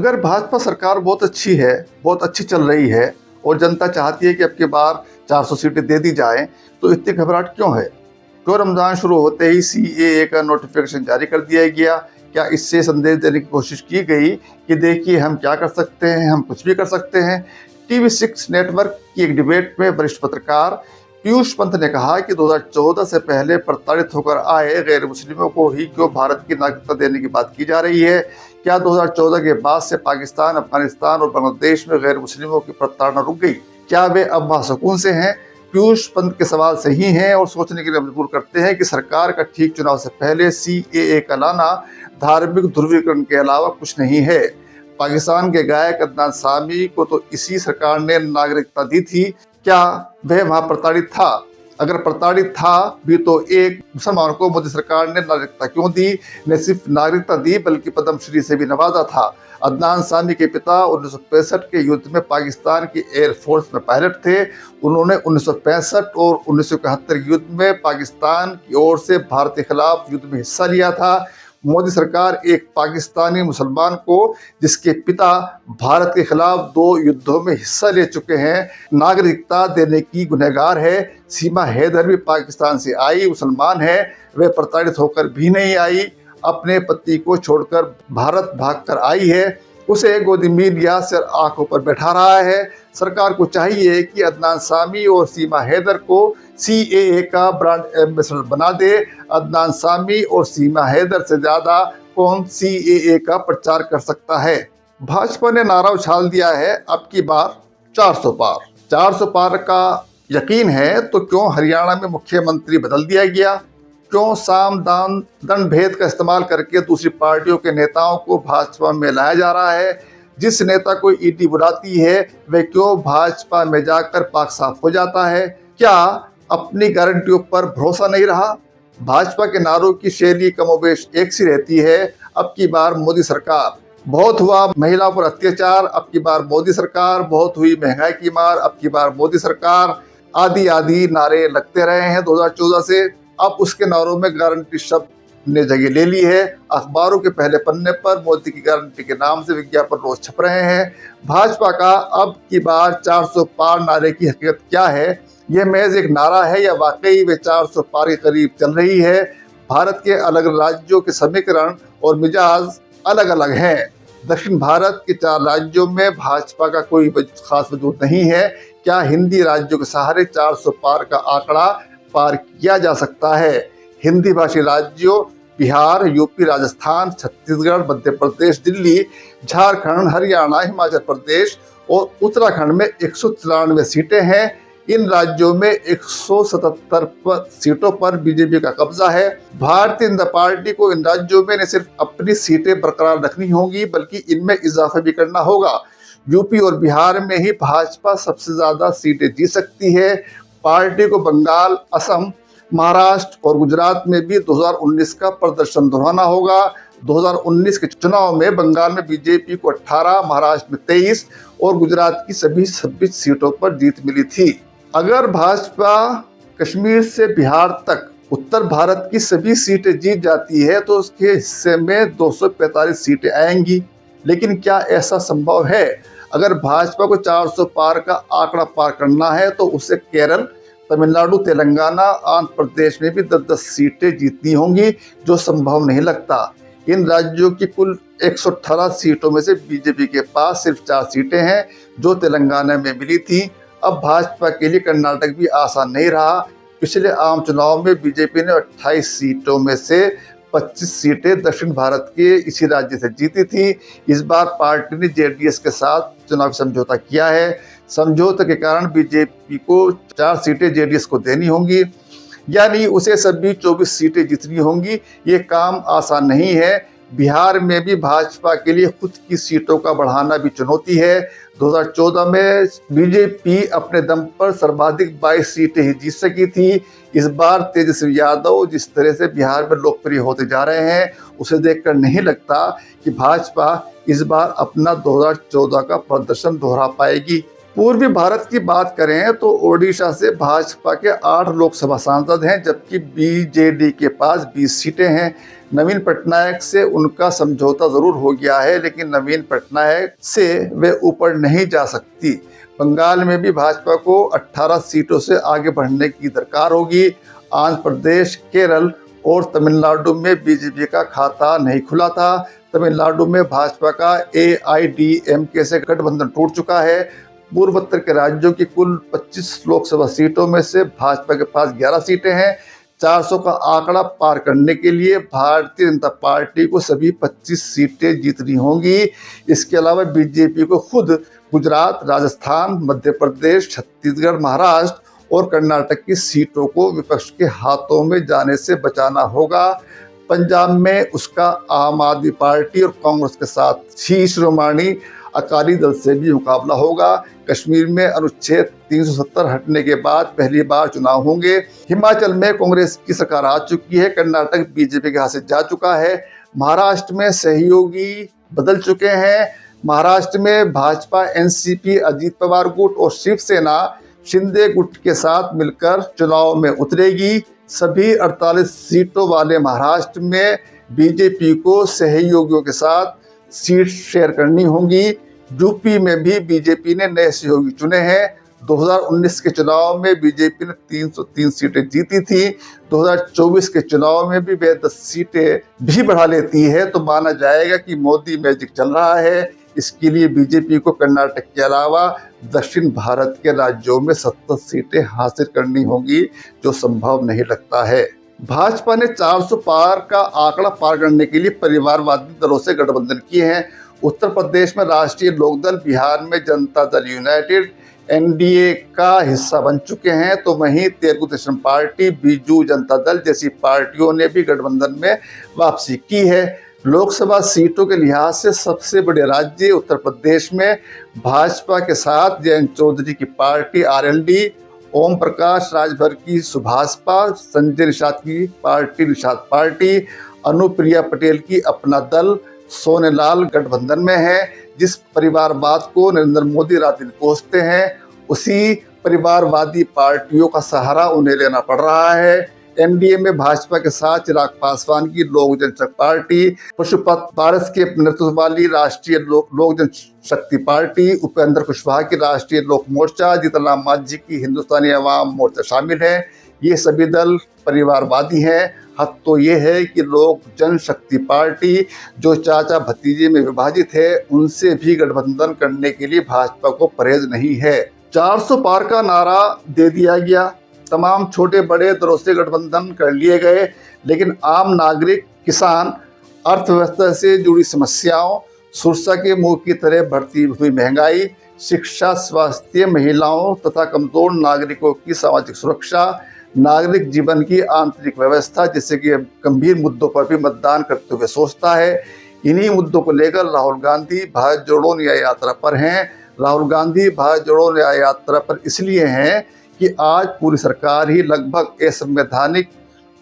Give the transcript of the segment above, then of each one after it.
अगर भाजपा सरकार बहुत अच्छी है, बहुत अच्छी चल रही है और जनता चाहती है कि अब की बार 400 सीटें दे दी जाएं, तो इतनी घबराहट क्यों है? क्यों रमजान शुरू होते ही सीएए का नोटिफिकेशन जारी कर दिया गया? क्या इससे संदेश देने की कोशिश की गई कि देखिए हम क्या कर सकते हैं, हम कुछ भी कर सकते हैं? टीवी6 नेटवर्क की एक डिबेट में वरिष्ठ पत्रकार पीयूष पंत ने कहा कि 2014 से पहले प्रताड़ित होकर आए गैर मुस्लिमों को ही क्यों भारत की नागरिकता देने की बात की जा रही है? क्या 2014 के बाद से पाकिस्तान, अफगानिस्तान और बांग्लादेश में गैर मुस्लिमों की प्रताड़ना रुक गई? क्या वे अब वहां सुकून से हैं? पीयूष पंत के सवाल सही हैं और सोचने के लिए मजबूर करते हैं कि सरकार का ठीक चुनाव से पहले सीएए का लाना धार्मिक ध्रुवीकरण के अलावा कुछ नहीं है। पाकिस्तान के गायक अदनान सामी को तो इसी सरकार ने नागरिकता दी थी। क्या वह वहां प्रताड़ित था? अगर प्रताड़ित था भी तो एक मुसलमान को मोदी सरकार ने नागरिकता क्यों दी? न सिर्फ नागरिकता दी बल्कि पद्मश्री से भी नवाजा था। अदनान सामी के पिता 1965 के युद्ध में पाकिस्तान की एयरफोर्स में पायलट थे। उन्होंने 1965 और 1971 के युद्ध में पाकिस्तान की ओर से भारत के खिलाफ युद्ध में हिस्सा लिया था। मोदी सरकार एक पाकिस्तानी मुसलमान को, जिसके पिता भारत के खिलाफ 2 युद्धों में हिस्सा ले चुके हैं, नागरिकता देने की गुनहगार है। सीमा हैदर भी पाकिस्तान से आई, मुसलमान है, वे प्रताड़ित होकर भी नहीं आई, अपने पति को छोड़कर भारत भागकर आई है। उसे गोदी मीडिया से आंखों पर बैठा रहा है। सरकार को चाहिए कि अदनान सामी और सीमा हैदर को सीएए का ब्रांड एम्बेसडर बना दे। अदनान सामी और सीमा हैदर से ज्यादा कौन सीएए का प्रचार कर सकता है? भाजपा ने नारा उछाल दिया है, अब की बार 400 पार। 400 पार का यकीन है तो क्यों हरियाणा में मुख्यमंत्री बदल दिया गया? क्यों साम दान दंड भेद का इस्तेमाल करके दूसरी पार्टियों के नेताओं को भाजपा में लाया जा रहा है? जिस नेता को ईडी बुलाती है वह क्यों भाजपा में जाकर पाक साफ हो जाता है? क्या अपनी गारंटियों पर भरोसा नहीं रहा? भाजपा के नारों की शैली कमोबेश एक सी रहती है। अब की बार मोदी सरकार, बहुत हुआ महिलाओं पर अत्याचार, अब की बार मोदी सरकार, बहुत हुई महंगाई की मार, अब की बार मोदी सरकार, आदि आदि नारे लगते रहे हैं 2014 से। अब उसके नारों में गारंटी शब्द ने जगह ले ली है। अखबारों के पहले पन्ने पर मोदी की गारंटी के नाम से विज्ञापन रोज छप रहे हैं। भाजपा का अब की बार 400 पार नारे की हकीकत क्या है? यह महज एक नारा है या वाकई वे 400 पार के करीब चल रही है? भारत के अलग राज्यों के समीकरण और मिजाज अलग अलग हैं। दक्षिण भारत के 4 राज्यों में भाजपा का कोई खास वजूद नहीं है। क्या हिंदी राज्यों के सहारे 400 पार का आंकड़ा पार किया जा सकता है? हिंदी भाषी राज्यों बिहार, यूपी, राजस्थान, छत्तीसगढ़, मध्य प्रदेश, दिल्ली, झारखंड, हरियाणा, हिमाचल प्रदेश और उत्तराखंड में 193 सीटें हैं। इन राज्यों में 177 सीटों पर बीजेपी का कब्जा है। भारतीय जनता पार्टी को इन राज्यों में न सिर्फ अपनी सीटें बरकरार रखनी होंगी बल्कि इनमें इजाफा भी करना होगा। यूपी और बिहार में ही भाजपा सबसे ज्यादा सीटें जीत सकती है। पार्टी को बंगाल, असम, महाराष्ट्र और गुजरात में भी 2019 का प्रदर्शन दोहराना होगा। 2019 के चुनाव में बंगाल में बीजेपी को 18, महाराष्ट्र में 23 और गुजरात की सभी 26 सीटों पर जीत मिली थी। अगर भाजपा कश्मीर से बिहार तक उत्तर भारत की सभी सीटें जीत जाती है तो उसके हिस्से में 245 सीटें आएंगी। लेकिन क्या ऐसा संभव है? अगर भाजपा को 400 पार का आंकड़ा पार करना है तो उसे केरल, तमिलनाडु, तेलंगाना, आंध्र प्रदेश में भी 10-10 सीटें जीतनी होंगी, जो संभव नहीं लगता। इन राज्यों की कुल 118 सीटों में से बीजेपी के पास सिर्फ 4 सीटें हैं, जो तेलंगाना में मिली थी। अब भाजपा के लिए कर्नाटक भी आसान नहीं रहा। पिछले आम चुनाव में बीजेपी ने 28 सीटों में से 25 सीटें दक्षिण भारत के इसी राज्य से जीती थी। इस बार पार्टी ने जेडीएस के साथ चुनावी समझौता किया है। समझौते के कारण बीजेपी को 4 सीटें जेडीएस को देनी होंगी, यानी उसे सभी 24 सीटें जीतनी होंगी। ये काम आसान नहीं है। बिहार में भी भाजपा के लिए खुद की सीटों का बढ़ाना भी चुनौती है। 2014 में बीजेपी अपने दम पर सर्वाधिक 22 सीटें ही जीत सकी थी। इस बार तेजस्वी यादव जिस तरह से बिहार में लोकप्रिय होते जा रहे हैं, उसे देखकर नहीं लगता कि भाजपा इस बार अपना 2014 का प्रदर्शन दोहरा पाएगी। पूर्वी भारत की बात करें तो ओडिशा से भाजपा के 8 लोकसभा सांसद हैं, जबकि बीजेडी के पास 20 सीटें हैं। नवीन पटनायक से उनका समझौता जरूर हो गया है, लेकिन नवीन पटनायक से वे ऊपर नहीं जा सकती। बंगाल में भी भाजपा को 18 सीटों से आगे बढ़ने की दरकार होगी। आंध्र प्रदेश, केरल और तमिलनाडु में बीजेपी का खाता नहीं खुला था। तमिलनाडु में भाजपा का AIADMK से गठबंधन टूट चुका है। पूर्वोत्तर के राज्यों की कुल 25 लोकसभा सीटों में से भाजपा के पास 11 सीटें हैं। 400 का आंकड़ा पार करने के लिए भारतीय जनता पार्टी को सभी 25 सीटें जीतनी होंगी। इसके अलावा बीजेपी को खुद गुजरात, राजस्थान, मध्य प्रदेश, छत्तीसगढ़, महाराष्ट्र और कर्नाटक की सीटों को विपक्ष के हाथों में जाने से बचाना होगा। पंजाब में उसका आम आदमी पार्टी और कांग्रेस के साथ ही शिरोमणि अकाली दल से भी मुकाबला होगा। कश्मीर में अनुच्छेद 370 हटने के बाद पहली बार चुनाव होंगे। हिमाचल में कांग्रेस की सरकार आ चुकी है। कर्नाटक बीजेपी के हाथ से जा चुका है। महाराष्ट्र में सहयोगी बदल चुके हैं। महाराष्ट्र में भाजपा, NCP, अजीत पवार गुट और शिवसेना शिंदे गुट के साथ मिलकर चुनाव में उतरेगी। सभी 48 सीटों वाले महाराष्ट्र में बीजेपी को सहयोगियों के साथ सीट शेयर करनी होगी। यूपी में भी बीजेपी ने नए सहयोगी चुने हैं। 2019 के चुनाव में बीजेपी ने 303 सीटें जीती थी। 2024 के चुनाव में भी वे 10 सीटें भी बढ़ा लेती है तो माना जाएगा कि मोदी मैजिक चल रहा है। इसके लिए बीजेपी को कर्नाटक के अलावा दक्षिण भारत के राज्यों में 70 सीटें हासिल करनी होगी, जो संभव नहीं लगता है। भाजपा ने 400 पार का आंकड़ा पार करने के लिए परिवारवादी दलों से गठबंधन किए हैं। उत्तर प्रदेश में राष्ट्रीय लोकदल, बिहार में जनता दल यूनाइटेड NDA का हिस्सा बन चुके हैं, तो वहीं तेलुगु देशम पार्टी, बीजू जनता दल जैसी पार्टियों ने भी गठबंधन में वापसी की है। लोकसभा सीटों के लिहाज से सबसे बड़े राज्य उत्तर प्रदेश में भाजपा के साथ जयंत चौधरी की पार्टी RLD, ओम प्रकाश राजभर की सुभाषपा, संजय निषाद की पार्टी निषाद पार्टी, अनुप्रिया पटेल की अपना दल, सोनेलाल गठबंधन में है। जिस परिवारवाद को नरेंद्र मोदी रात दिन कोसते हैं, उसी परिवारवादी पार्टियों का सहारा उन्हें लेना पड़ रहा है। NDA में भाजपा के साथ चिराग पासवान की लोक जनशक्ति पार्टी, पशुपत पारस के नेतृत्व वाली राष्ट्रीय लोक जनशक्ति पार्टी, उपेंद्र कुशवाहा की राष्ट्रीय लोक मोर्चा, जीतन राम मांझी की हिंदुस्तानी अवाम मोर्चा शामिल है। ये सभी दल परिवारवादी हैं। हद तो ये है कि लोक जनशक्ति पार्टी, जो चाचा भतीजे में विभाजित है, उनसे भी गठबंधन करने के लिए भाजपा को परहेज नहीं है। 400 पार का नारा दे दिया गया, तमाम छोटे बड़े दलों से गठबंधन कर लिए गए, लेकिन आम नागरिक, किसान, अर्थव्यवस्था से जुड़ी समस्याओं, सुरक्षा के मुंह की तरह बढ़ती हुई महंगाई, शिक्षा, स्वास्थ्य, महिलाओं तथा कमजोर नागरिकों की सामाजिक सुरक्षा, नागरिक जीवन की आंतरिक व्यवस्था जैसे कि गंभीर मुद्दों पर भी मतदान करते हुए सोचता है। इन्हीं मुद्दों को लेकर राहुल गांधी भारत जोड़ो न्याय यात्रा पर हैं। राहुल गांधी भारत जोड़ो न्याय यात्रा पर इसलिए हैं कि आज पूरी सरकार ही लगभग असंवैधानिक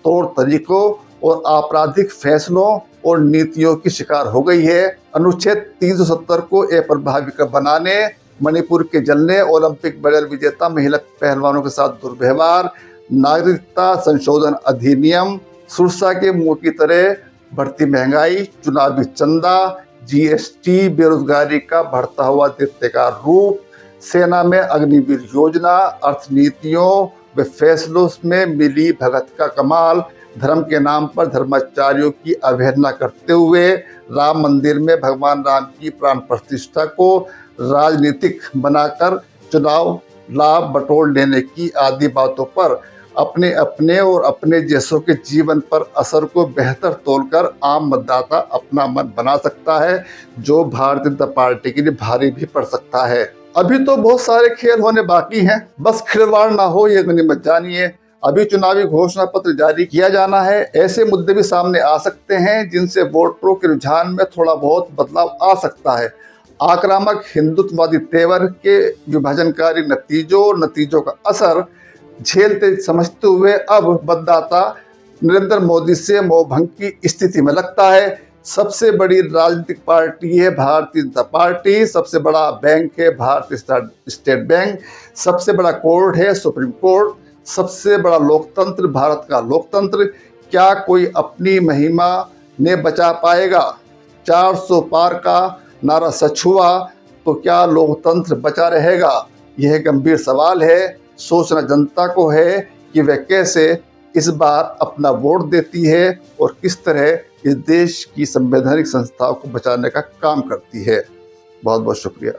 तौर तरीकों और आपराधिक फैसलों और नीतियों की शिकार हो गई है। अनुच्छेद 370 को अप्रभावी बनाने, मणिपुर के जलने, ओलंपिक मेडल विजेता महिला पहलवानों के साथ दुर्व्यवहार, नागरिकता संशोधन अधिनियम, सुरक्षा के मुंह की तरह बढ़ती महंगाई, चुनावी चंदा, GST, बेरोजगारी का बढ़ता हुआ दैत्याकार रूप, सेना में अग्निवीर योजना, अर्थनीतियों व फैसलों में मिली भगत का कमाल, धर्म के नाम पर धर्माचार्यों की अवहेलना करते हुए राम मंदिर में भगवान राम की प्राण प्रतिष्ठा को राजनीतिक बनाकर चुनाव लाभ बटोर लेने की आदि बातों पर अपने अपने और अपने जैसों के जीवन पर असर को बेहतर तोलकर आम मतदाता अपना मन बना सकता है, जो भारतीय जनता पार्टी के लिए भारी भी पड़ सकता है। अभी तो बहुत सारे खेल होने बाकी हैं, बस खिलवाड़ ना हो ये गनीमत जानिए। अभी चुनावी घोषणा पत्र जारी किया जाना है। ऐसे मुद्दे भी सामने आ सकते हैं जिनसे वोटरों के रुझान में थोड़ा बहुत बदलाव आ सकता है। आक्रामक हिंदुत्ववादी तेवर के विभाजनकारी नतीजों का असर झेलते समझते हुए अब मतदाता नरेंद्र मोदी से मोहभंग की स्थिति में लगता है। सबसे बड़ी राजनीतिक पार्टी है भारतीय जनता पार्टी, सबसे बड़ा बैंक है भारतीय स्टेट बैंक, सबसे बड़ा कोर्ट है सुप्रीम कोर्ट, सबसे बड़ा लोकतंत्र भारत का लोकतंत्र। क्या कोई अपनी महिमा ने बचा पाएगा? 400 पार का नारा सच हुआ तो क्या लोकतंत्र बचा रहेगा? यह गंभीर सवाल है। सोचना जनता को है कि वह कैसे इस बार अपना वोट देती है और किस तरह इस देश की संवैधानिक संस्थाओं को बचाने का काम करती है। बहुत बहुत शुक्रिया।